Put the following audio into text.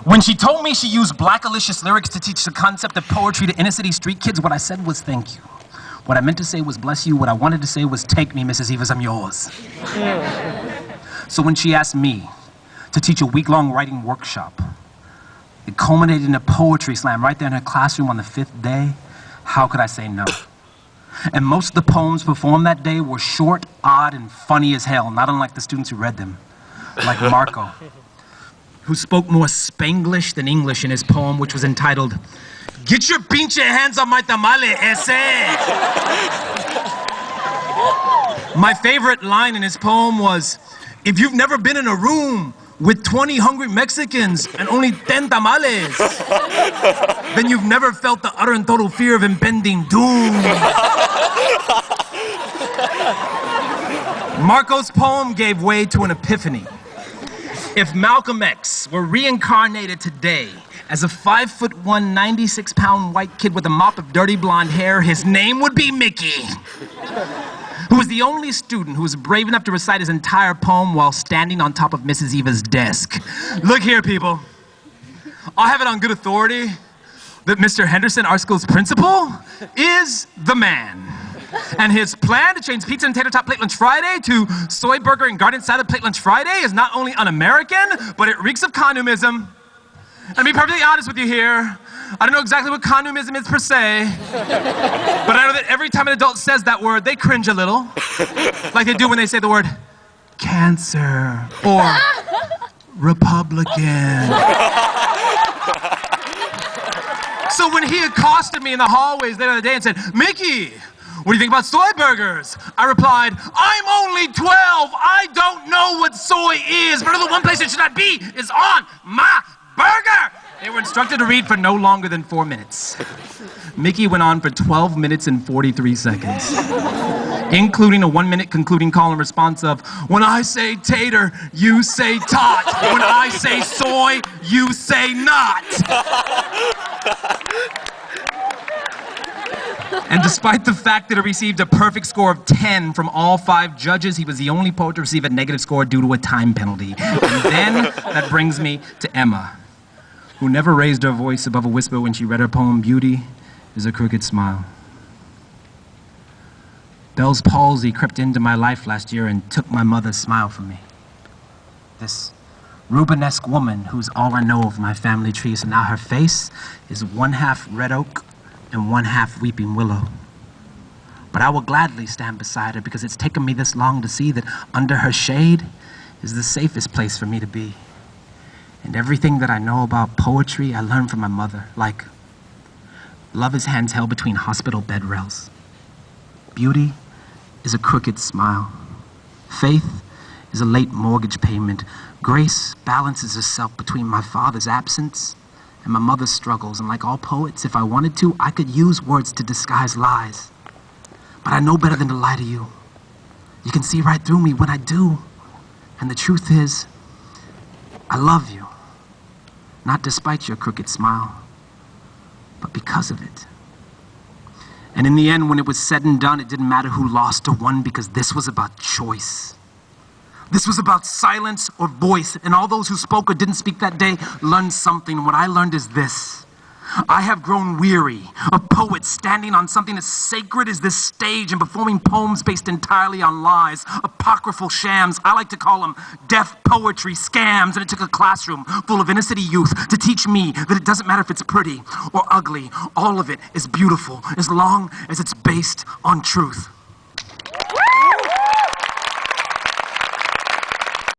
When she told me she used blackalicious lyrics to teach the concept of poetry to inner-city street kids, what I said was thank you. What I meant to say was bless you. What I wanted to say was take me, Mrs. Evers, I'm yours. So when she asked me to teach a week-long writing workshop, it culminated in a poetry slam right there in her classroom on the 5th day, how could I say no? And most of the poems performed that day were short, odd, and funny as hell, not unlike the students who read them. Like Marco, who spoke more Spanglish than English in his poem, which was entitled, "Get your pinche hands on my tamale, ese!" My favorite line in his poem was, "If you've never been in a room with 20 hungry Mexicans and only 10 tamales, then you've never felt the utter and total fear of impending doom." Marco's poem gave way to an epiphany. If Malcolm X were reincarnated today as a 5'1", 96-pound white kid with a mop of dirty blonde hair, his name would be Mickey, who was the only student who was brave enough to recite his entire poem while standing on top of Mrs. Eva's desk. Look here, people. I'll have it on good authority that Mr. Henderson, our school's principal, is the man. And his plan to change pizza and tater tot plate lunch Friday to soy burger and garden salad plate lunch Friday is not only un-American, but it reeks of communism. And to be perfectly honest with you here, I don't know exactly what communism is per se, but I know that every time an adult says that word, they cringe a little, like they do when they say the word cancer or Republican. So when he accosted me in the hallways the other day and said, "Mickey, what do you think about soy burgers?" I replied, "I'm only 12. I don't know what soy is, but the one place it should not be is on my burger." They were instructed to read for no longer than 4 minutes. Mickey went on for 12 minutes and 43 seconds, including a 1-minute concluding call and response of, "When I say tater, you say tot. When I say soy, you say not." And despite the fact that he received a perfect score of 10 from all 5 judges, he was the only poet to receive a negative score due to a time penalty. And then that brings me to Emma, who never raised her voice above a whisper when she read her poem, "Beauty is a Crooked Smile." Bell's palsy crept into my life last year and took my mother's smile from me. This Rubenesque woman who's all I know of my family tree, so now her face is 1/2 red oak and 1/2 weeping willow. But I will gladly stand beside her because it's taken me this long to see that under her shade is the safest place for me to be. And everything that I know about poetry, I learned from my mother, like love is hands held between hospital bed rails. Beauty is a crooked smile. Faith is a late mortgage payment. Grace balances herself between my father's absence and my mother's struggles. And like all poets, if I wanted to, I could use words to disguise lies. But I know better than to lie to you. You can see right through me when I do. And the truth is, I love you. Not despite your crooked smile, but because of it. And in the end, when it was said and done, it didn't matter who lost or won, because this was about choice. This was about silence or voice, and all those who spoke or didn't speak that day learned something. And what I learned is this: I have grown weary of poets standing on something as sacred as this stage and performing poems based entirely on lies, apocryphal shams. I like to call them deaf poetry scams. And it took a classroom full of inner-city youth to teach me that it doesn't matter if it's pretty or ugly. All of it is beautiful as long as it's based on truth.